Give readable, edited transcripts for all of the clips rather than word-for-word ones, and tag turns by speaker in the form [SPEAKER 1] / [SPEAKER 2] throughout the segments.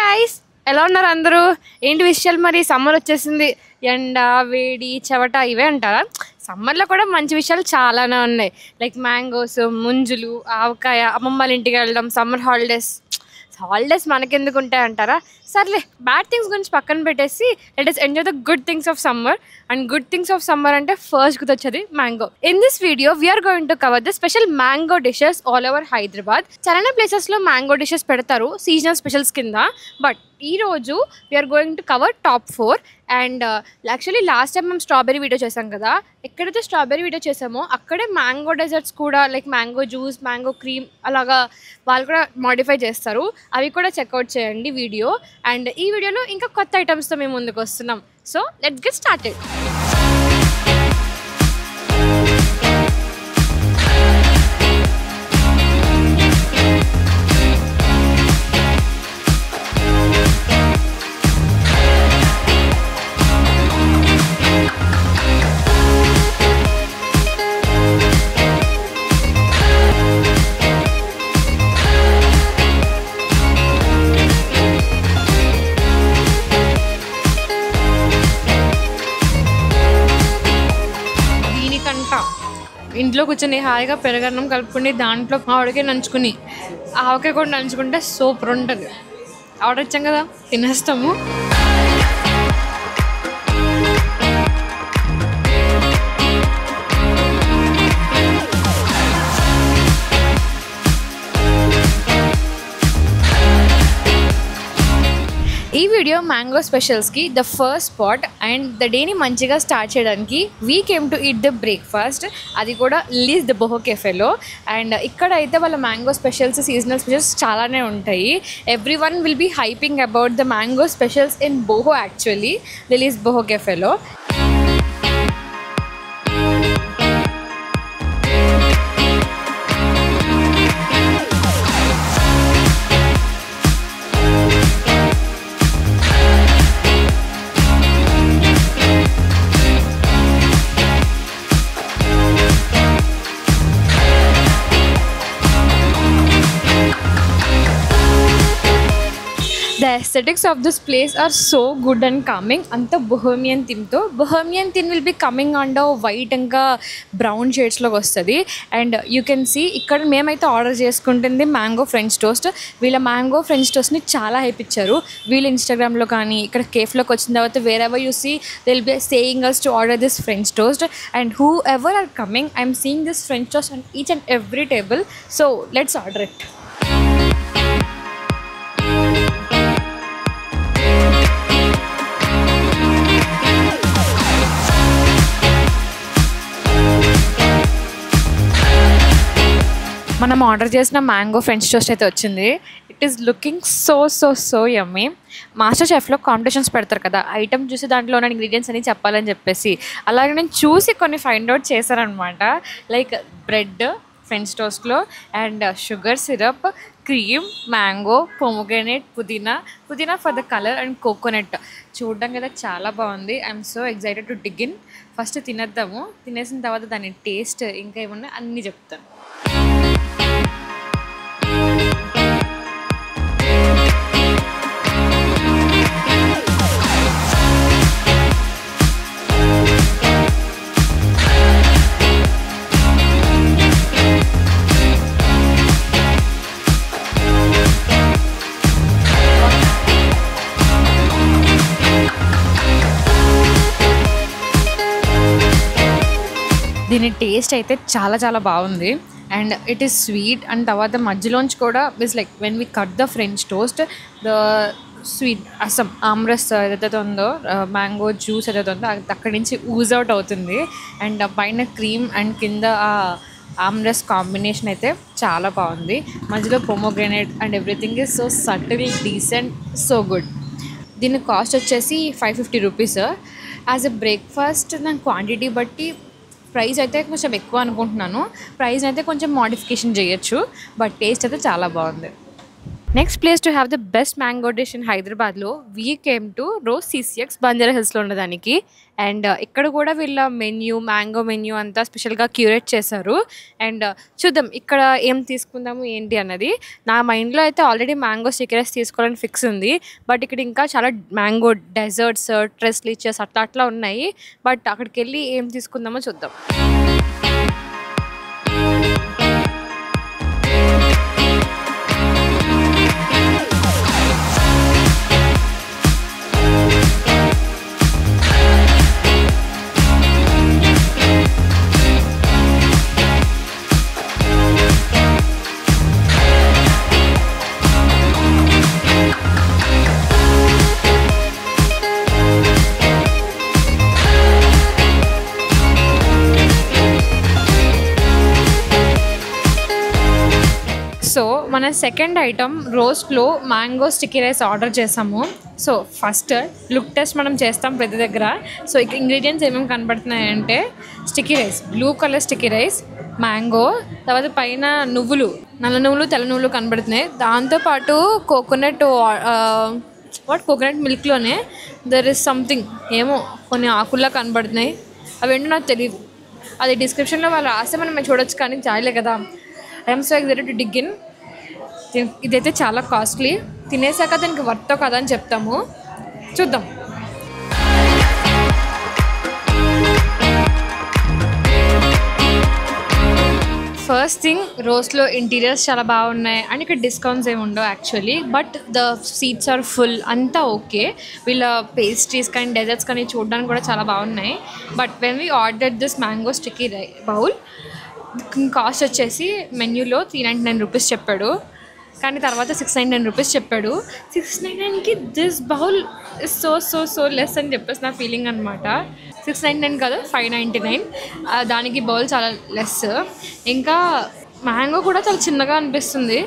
[SPEAKER 1] Guys, ఎలా ఉన్నారు అందరూ? ఏంటి విషయాలు? మరి సమ్మర్ వచ్చేసింది. ఎండ, వేడి, చెవట ఇవే అంటారా? సమ్మర్లో కూడా మంచి విషయాలు చాలానే ఉన్నాయి. లైక్ మ్యాంగోస్, ముంజులు, ఆవకాయ, అమ్మమ్మ వాళ్ళ ఇంటికి వెళ్ళడం, సమ్మర్ హాలిడేస్ మనకెందుకు ఉంటాయి అంటారా? సర్లే, బ్యాడ్ థింగ్స్ గురించి పక్కన పెట్టేసి let us enjoy the good things of summer. And good things of summer అంటే ఫస్ట్ గుర్తొచ్చేది mango. In this video we are going to cover the special mango dishes all over Hyderabad. చాలా ప్లేసెస్లో మ్యాంగో డిషెస్ పెడతారు seasonal specials కింద. But ఈరోజు we are going to cover top 4. And actually last time మేము strawberry video చేసాం కదా, ఎక్కడైతే స్ట్రాబెరీ వీడియో చేసామో అక్కడే మ్యాంగో డెజర్ట్స్ కూడా, like mango juice, mango cream అలాగా వాళ్ళు కూడా మాడిఫై చేస్తారు. అవి కూడా చెక్అవుట్ చేయండి వీడియో. అండ్ ఈ వీడియోలో ఇంకా కొత్త ఐటమ్స్తో మేము ముందుకు వస్తున్నాం. So let's get started. ఇంట్లో కూర్చొని హాయిగా పెరగన్నం కలుపుకుని దాంట్లో ఆవడకే నంచుకుని, ఆవకాయ కూడా నంచుకుంటే సూపర్ ఉంటుంది. ఆర్డర్ ఇచ్చాం కదా, తినేస్తాము. ఈ వీడియో మ్యాంగో స్పెషల్స్కి the first spot. And the డేని మంచిగా స్టార్ట్ చేయడానికి we came to eat the breakfast. అది కూడా లిలీస్ ద బోహో కెఫేలో. అండ్ ఇక్కడ అయితే వాళ్ళ మ్యాంగో స్పెషల్స్, సీజనల్ స్పెషల్స్ చాలానే ఉంటాయి. Everyone will be hyping about the mango specials in Boho, actually Lily's Boho కెఫేలో. The aesthetics of this place are so good and calming. Anta bohemian theme tho. Bohemian theme will be coming under white ఇంకా brown షేడ్స్లోకి వస్తుంది. And you can see ఇక్కడ మేమైతే order చేసుకుంటుంది mango French toast. వీళ్ళ mango French టోస్ట్ని చాలా hype ఇచ్చారు వీళ్ళు ఇన్స్టాగ్రామ్లో కానీ. ఇక్కడ కేఫ్లోకి వచ్చిన తర్వాత wherever you see they will be saying us to order this French toast. And whoever are coming, I'm seeing this French toast on each and every table. So let's order it. మనం order చేసిన mango French toast అయితే వచ్చింది. It is looking so yummy. Master షెఫ్లో competitions పెడతారు కదా, item చూసి దాంట్లో ఉన్న ఇంగ్రీడియంట్స్ అని చెప్పాలని చెప్పేసి. అలాగే నేను చూసి కొన్ని ఫైండ్ అవుట్ చేశానమాట. లైక్ బ్రెడ్ ఫ్రెంచ్ టోస్ట్లో, and sugar syrup, cream, mango, pomegranate, పుదీనా for the colour, and coconut. చూడడం కదా చాలా బాగుంది. I'm so excited to dig in. First తినేద్దాము. తినేసిన తర్వాత దాని టేస్ట్ ఇంకా ఏమున్నాయి అన్నీ చెప్తాను. దీని టేస్ట్ అయితే చాలా బాగుంది. And it is sweet. And తర్వాత మధ్యలోంచి కూడా it's like when we cut the French toast, the sweet aamras ఏదైతే ఉందో, మ్యాంగో జ్యూస్ ఏదైతే ఉందో అక్కడి నుంచి ఊజ్ అవుట్ అవుతుంది. అండ్ పైన క్రీమ్ అండ్ కింద ఆమ్రస్ కాంబినేషన్ అయితే చాలా బాగుంది. మధ్యలో pomegranate and everything is so subtle, decent, so good. దీని కాస్ట్ వచ్చేసి 550 రూపీస్. యాజ్ ఎ బ్రేక్ఫాస్ట్ దాని క్వాంటిటీ బట్టి ప్రైస్ అయితే కొంచెం ఎక్కువ అనుకుంటున్నాను. ప్రైస్ అయితే కొంచెం మోడిఫికేషన్ చేయొచ్చు, బట్ టేస్ట్ అయితే చాలా బాగుంది. Next place to have the best mango dish in హైదరాబాద్లో we came to Rose CCX Banjara హిల్స్లో ఉన్నదానికి. అండ్ ఇక్కడ కూడా వీళ్ళ మ్యాంగో మెన్యూ అంతా స్పెషల్గా క్యూరేట్ చేశారు. అండ్ చూద్దాం ఇక్కడ ఏం తీసుకుందాము ఏంటి అన్నది. నా మైండ్లో అయితే ఆల్రెడీ మ్యాంగో స్టిక్కీ రైస్ తీసుకోవాలని ఫిక్స్ ఉంది. బట్ ఇక్కడ ఇంకా చాలా మ్యాంగో డెజర్ట్స్, ట్రెస్ లీచెస్ అట్లా ఉన్నాయి. బట్ అక్కడికి వెళ్ళి ఏం తీసుకుందామో చూద్దాం. సో మన సెకండ్ ఐటమ్ రోస్ట్లో మ్యాంగో స్టిక్కీ రైస్ ఆర్డర్ చేసాము. సో ఫస్ట్ లుక్ టెస్ట్ మనం చేస్తాం ప్రతి దగ్గర. సో ఇక్కడ ఇంగ్రీడియంట్స్ ఏమేమి కనబడుతున్నాయంటే sticky rice, blue colour sticky rice, mango, తర్వాత పైన నువ్వులు, నల్ల నువ్వులు, తెల్ల నువ్వులు కనబడుతున్నాయి. దాంతోపాటు కోకోనట్ మిల్క్లోనే దర్ ఇస్ సంథింగ్ ఏమో కొన్ని ఆకుల్లా కనబడుతున్నాయి. అవి ఏంటో నాకు తెలియదు. అది డిస్క్రిప్షన్లో వాళ్ళు రాస్తే మనం చూడొచ్చు, కానీ చాలే కదా. I'm so excited to dig in. ఇదైతే చాలా కాస్ట్లీ. తినేసాక దానికి వర్తో కదా అని చెప్తాము, చూద్దాం. ఫస్ట్ థింగ్, రోస్ట్లో ఇంటీరియర్స్ చాలా బాగున్నాయి అండ్ ఇక్కడ డిస్కౌంట్స్ ఏమి ఉండవు actually. But the seats are full, అంతా ఓకే. వీళ్ళ పేస్ట్రీస్ కానీ డెజర్ట్స్ కానీ చూడడానికి కూడా చాలా బాగున్నాయి. But when we order this mango sticky bowl, cost వచ్చేసి మెన్యూలో 399 రూపీస్ చెప్పాడు, కానీ తర్వాత 699 రూపీస్ చెప్పాడు. 699కి this bowl is so less అని చెప్పేసి నా ఫీలింగ్ అనమాట. 699 కాదు, 599. దానికి బౌల్ చాలా లెస్. ఇంకా మ్యాంగో కూడా చాలా చిన్నగా అనిపిస్తుంది.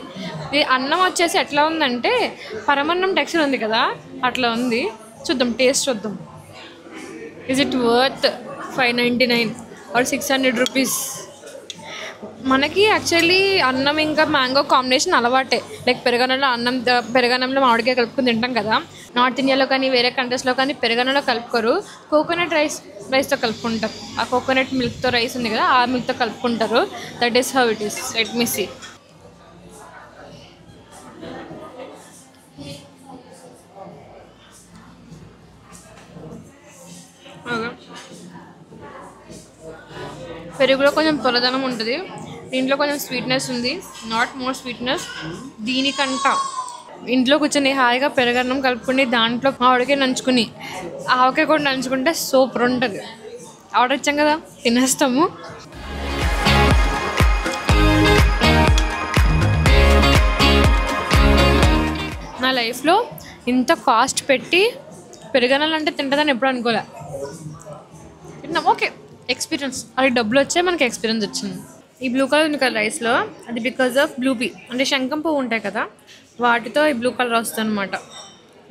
[SPEAKER 1] ఇది అన్నం వచ్చేసి ఎట్లా ఉందంటే పరమన్నం టెక్స్చర్ ఉంది కదా, అట్లా ఉంది. చూద్దాం, టేస్ట్ చూద్దాం. Is it worth 599 or 600 rupees? మనకి యాక్చువల్లీ అన్నం ఇంకా మ్యాంగో కాంబినేషన్ అలవాటే. లైక్ పెరుగన్నంలో మామిడికాయ కలుపుకొని తింటాం కదా. నార్త్ ఇండియాలో కానీ వేరే కంట్రీస్లో కానీ పెరుగన్నంలో కలుపుకోరు, కోకోనట్ రైస్తో కలుపుకుంటారు. ఆ కోకోనట్ మిల్క్తో రైస్ ఉంది కదా, ఆ మిల్క్తో కలుపుకుంటారు. That is how it is. Let me see. పెరుగులో కొంచెం పొలదనం ఉంటుంది, దీంట్లో కొంచెం స్వీట్నెస్ ఉంది. Not more sweetness. దీనికంట ఇంట్లో కూర్చొని హాయిగా పెరుగన్నం కలుపుకుని దాంట్లో ఆవకాయ నంచుకుని, ఆవకాయ కూడా నంచుకుంటే సూపర్ ఉంటుంది. ఆర్డర్ ఇచ్చాం కదా, తినేస్తాము. నా లైఫ్లో ఇంత కాస్ట్ పెట్టి పెరుగన్నం అంటే తింటుందని ఎప్పుడు అనుకోలే. తిన్నాం, ఓకే, ఎక్స్పీరియన్స్. అది డబ్బులు వచ్చాయి, మనకి ఎక్స్పీరియన్స్ వచ్చింది. ఈ బ్లూ కలర్ ఉంది కదా రైస్లో, అది బికాజ్ ఆఫ్ బ్లూ పీ, అంటే శంఖం పువ్వు ఉంటాయి కదా, వాటితో ఈ బ్లూ కలర్ వస్తుంది అనమాట.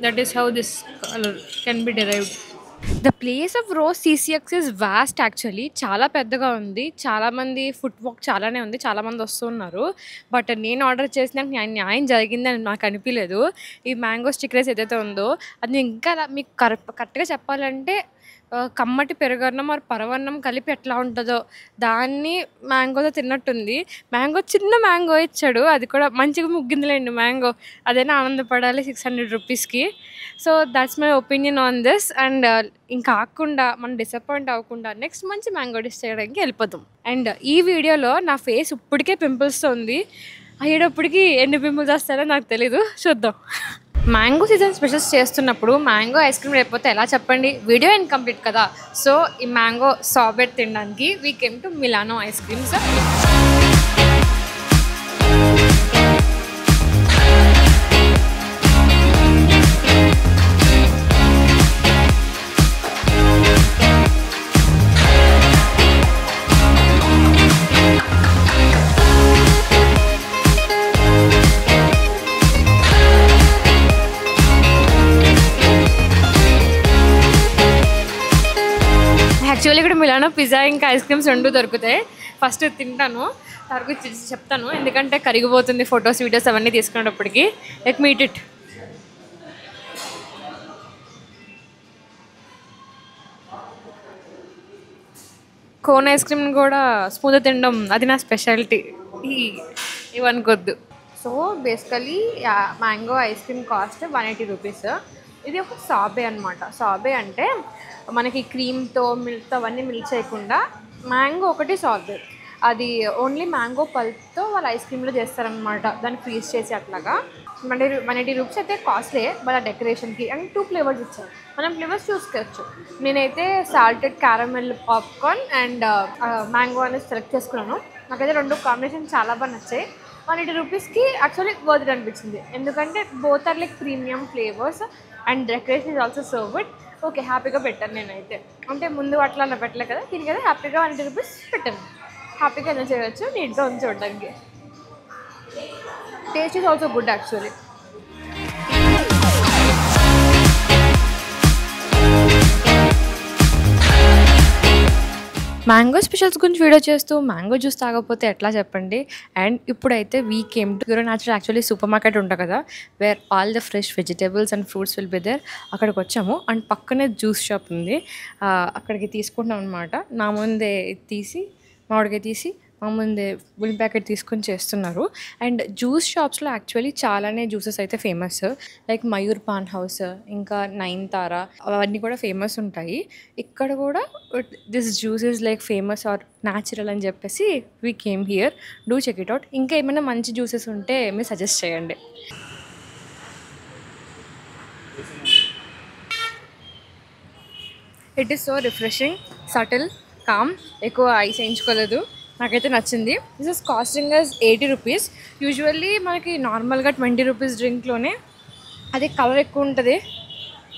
[SPEAKER 1] That is how this colour can be derived. The place of rose CCX is vast actually. చాలా పెద్దగా ఉంది, చాలామంది ఫుట్ వాక్ చాలానే ఉంది, చాలామంది వస్తున్నారు. బట్ నేను ఆర్డర్ చేసిన న్యాయం జరిగిందని నాకు అనిపించలేదు. ఈ మ్యాంగో స్టిక్కీ రైస్ ఏదైతే ఉందో అది ఇంకా మీకు కరెక్ట్గా చెప్పాలంటే కమ్మటి పెరుగన్నం మరి పరవన్నం కలిపి ఎట్లా ఉంటుందో దాన్ని మ్యాంగోతో తిన్నట్టుంది. చిన్న మ్యాంగో ఇచ్చాడు, అది కూడా మంచిగా ముగ్గిందిలేండి మ్యాంగో. అదైనా ఆనందపడాలి 600 రూపీస్కి. So that's my opinion on this. And ఇంకా కాకుండా మనం డిసప్పాయింట్ అవ్వకుండా నెక్స్ట్ మంచి మ్యాంగో డిష్ చేయడానికి వెళ్ళిపోతాం. అండ్ ఈ వీడియోలో నా ఫేస్ ఇప్పటికే పింపుల్స్తో ఉంది. అయ్యేటప్పటికి ఎన్ని పింపుల్స్ వస్తాయో నాకు తెలీదు, చూద్దాం. మ్యాంగో సీజన్ స్పెషల్స్ చేస్తున్నప్పుడు మ్యాంగో ఐస్ క్రీమ్ లేకపోతే ఎలా చెప్పండి, వీడియో ఇన్కంప్లీట్ కదా. సో ఈ మ్యాంగో సార్బెట్ తినడానికి we came to Milano ice creams. Actually ఇక్కడ మిలానో పిజ్జా ఇంకా ఐస్ క్రీమ్స్ రెండు దొరుకుతాయి. ఫస్ట్ తింటాను, తరుగు చెప్తాను ఎందుకంటే కరిగిపోతుంది ఫొటోస్ వీడియోస్ అవన్నీ తీసుకునేటప్పటికి. Let me eat it. Cone ice cream కూడా స్మూత్ తినడం అది నా స్పెషాలిటీ. ఇవనుకోద్దు. So basically mango ice cream cost 180 rupees. ఇది ఒక సాబే అనమాట. సాబే అంటే మనకి క్రీమ్తో మిల్క్తో అవన్నీ మిల్క్ చేయకుండా మ్యాంగో ఒకటి సాబే. అది ఓన్లీ మ్యాంగో పల్ప్తో వాళ్ళు ఐస్ క్రీమ్లో చేస్తారనమాట. దాన్ని ఫ్రీజ్ చేసి అట్లాగా 180 రూపీస్ అయితే కాస్ట్లే. వాళ్ళ డెకరేషన్కి అండ్ 2 ఫ్లేవర్స్ ఇచ్చారు. మనం ఫ్లేవర్స్ చూసుకోవచ్చు. నేనైతే salted caramel popcorn and mango అనేది సెలెక్ట్ చేసుకున్నాను. నాకైతే 2 కాంబినేషన్ చాలా బాగా నచ్చాయి. 180 రూపీస్కి యాక్చువల్లీ వర్త్ ఇట్ అనిపించింది. ఎందుకంటే both are like premium flavours and decoration is also served. Okay, హ్యాపీగా పెట్టాను నేనైతే. అంటే ముందు అట్లా అలా పెట్టలే కదా, దీనికి అయితే హ్యాపీగా 180 రూపీస్ పెట్టాను. హ్యాపీగా ఎంజాయ్ చేయవచ్చు, నీట్గా ఉంది చూడడానికి. Taste is also good actually. Mango specials గురించి వీడియో చేస్తూ మ్యాంగో జ్యూస్ తాగకపోతే ఎట్లా చెప్పండి. అండ్ ఇప్పుడైతే we came to pure natural actually super market ఉంటుంది కదా, where all the fresh vegetables and fruits will be there. అక్కడికి వచ్చాము అండ్ పక్కనే జ్యూస్ షాప్ ఉంది. అక్కడికి తీసుకుంటాం అనమాట. నా ముందే తీసి మామిడికాయ తీసి మా ముందే బుల్ ప్యాకెట్ తీసుకొని చేస్తున్నారు. అండ్ జ్యూస్ షాప్స్లో యాక్చువల్లీ చాలానే జ్యూసెస్ అయితే famous, like Mayur Paan house, ఇంకా నయన్తారా, అవన్నీ కూడా ఫేమస్ ఉంటాయి. ఇక్కడ కూడా this juice is like famous or natural అని చెప్పేసి we came here. Do check it out. ఇంకా ఏమైనా మంచి జ్యూసెస్ ఉంటే మీరు సజెస్ట్ చేయండి. It is so refreshing, subtle, calm. ఎక్కువ ఐస్ వేయించుకోలేదు. నాకైతే నచ్చింది. This is costing us 80 rupees. Usually మనకి నార్మల్గా 20 రూపీస్ డ్రింక్లోనే అది కలర్ ఎక్కువ ఉంటుంది.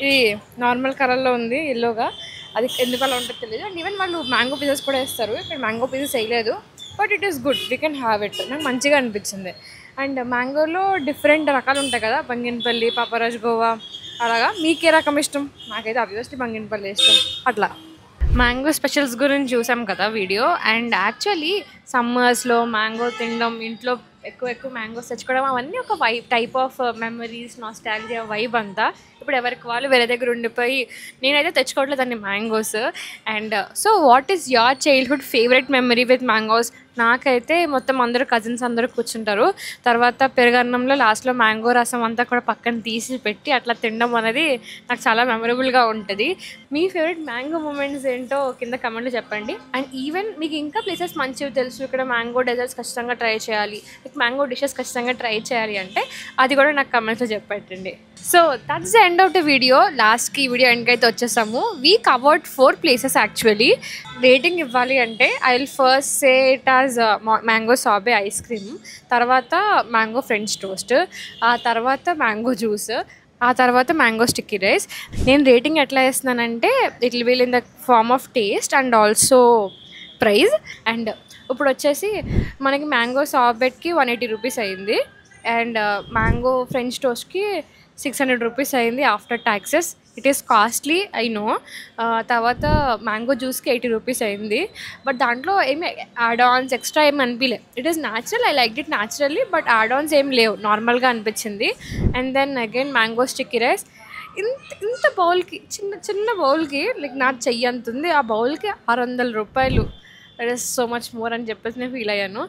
[SPEAKER 1] ఇది నార్మల్ కలర్లో ఉంది, ఎల్లోగా. అది ఎందుకు అలా ఉంటుందో తెలియదు. అండ్ ఈవెన్ వాళ్ళు మ్యాంగో పీసెస్ కూడా వేస్తారు. ఇక్కడ మ్యాంగో పీసెస్ వేయలేదు, but it is good. We can have it. నాకు మంచిగా అనిపించింది. అండ్ మ్యాంగోలో డిఫరెంట్ రకాలు ఉంటాయి కదా, బంగినపల్లి, పాపరాజ్, గోవా, అలాగా. మీకే రకం ఇష్టం? నాకైతే ఆబ్వియస్లీ బంగినపల్లి ఇష్టం. అట్లా మ్యాంగో స్పెషల్స్ గురించి చూసాం కదా వీడియో. అండ్ యాక్చువల్లీ సమ్మర్స్లో మ్యాంగో తినడం, ఇంట్లో ఎక్కువ మ్యాంగోస్ తెచ్చుకోవడం, అవన్నీ ఒక type of memories, nostalgia vibe అంతా. ఇప్పుడు ఎవరికి వాళ్ళు వేరే దగ్గర ఉండిపోయి నేనైతే తెచ్చుకోవట్లేదు అన్ని mangoes. And so what is your childhood favourite memory with mangoes? నాకైతే మొత్తం అందరూ కజిన్స్ అందరూ కూర్చుంటారు, తర్వాత పెరుగన్నంలో లాస్ట్లో మ్యాంగో రసం అంతా కూడా పక్కన తీసి పెట్టి అట్లా తినడం అనేది నాకు చాలా మెమరబుల్గా ఉంటుంది. మీ ఫేవరెట్ మ్యాంగో మూమెంట్స్ ఏంటో కింద కమెంట్లో చెప్పండి. అండ్ ఈవెన్ మీకు ఇంకా ప్లేసెస్ మంచివి తెలుసు, ఇక్కడ మ్యాంగో డెజర్ట్స్ ఖచ్చితంగా ట్రై చేయాలి, మ్యాంగో డిషెస్ ఖచ్చితంగా ట్రై చేయాలి అంటే అది కూడా నాకు కమెంట్స్లో చెప్పండి. So that's the end of the video. లాస్ట్కి ఈ వీడియో ఎండ్కి అయితే వచ్చేసాము. We covered 4 places actually. Rating ఇవ్వాలి అంటే I will first say it as mango sorbet ice cream, తర్వాత మ్యాంగో ఫ్రెంచ్ టోస్ట్, ఆ తర్వాత మ్యాంగో జ్యూస్, ఆ తర్వాత మ్యాంగో స్టిక్కీ రైస్. నేను రేటింగ్ ఎట్లా వేస్తున్నానంటే it will in the form of taste and also price. And ఇప్పుడు వచ్చేసి మనకి మ్యాంగో సాబెట్కి 180 రూపీస్ అయింది. అండ్ మ్యాంగో ఫ్రెంచ్ టోస్ట్కి 600 రూపీస్ అయింది after taxes. It is costly, I know. తర్వాత మ్యాంగో జ్యూస్కి 80 రూపీస్ అయింది. బట్ దాంట్లో ఏమి యాడ్ ఆన్స్ ఎక్స్ట్రా ఏమి అనిపించలే. It is natural, I like it naturally, but add ons ఏం లేవు, నార్మల్గా అనిపించింది. And then again mango sticky rice. ఇంత బౌల్కి, చిన్న బౌల్కి, లైక్ నా చెయ్యి అంత ఉంది, ఆ బౌల్కి 600 రూపాయలు. That is so much more అని చెప్పేసి నేను ఫీల్ అయ్యాను.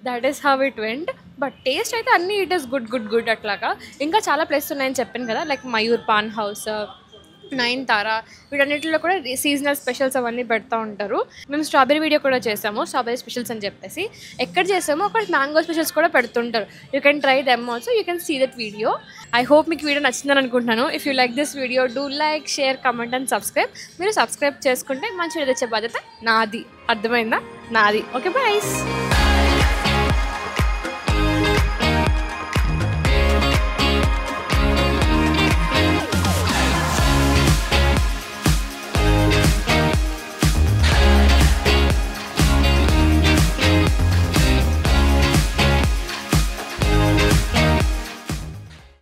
[SPEAKER 1] That is how it went. But taste అయితే అన్నీ ఇట్ ఈస్ గుడ్ అట్లాగా. ఇంకా చాలా ప్లేసెస్ ఉన్నాయని చెప్పాను కదా, లైక్ మయూర్ పాన్ హౌస్, నయన్తారా, వీటన్నిటిలో కూడా సీజనల్ స్పెషల్స్ అవన్నీ పెడతా ఉంటారు. మేము స్ట్రాబెరీ వీడియో కూడా చేసాము, స్ట్రాబెరీ స్పెషల్స్ అని చెప్పేసి. ఎక్కడ చేసామో అక్కడ మ్యాంగో స్పెషల్స్ కూడా పెడుతుంటారు. You can try them also, you can see that video. I hope మీకు వీడియో నచ్చిందని అనుకుంటున్నాను. If you like this video do like, share, comment and subscribe. మీరు సబ్స్క్రైబ్ చేసుకుంటే మంచి వీడియో తెచ్చే బాధ్యత నాది. అర్థమైందా? నాది. Okay, bye.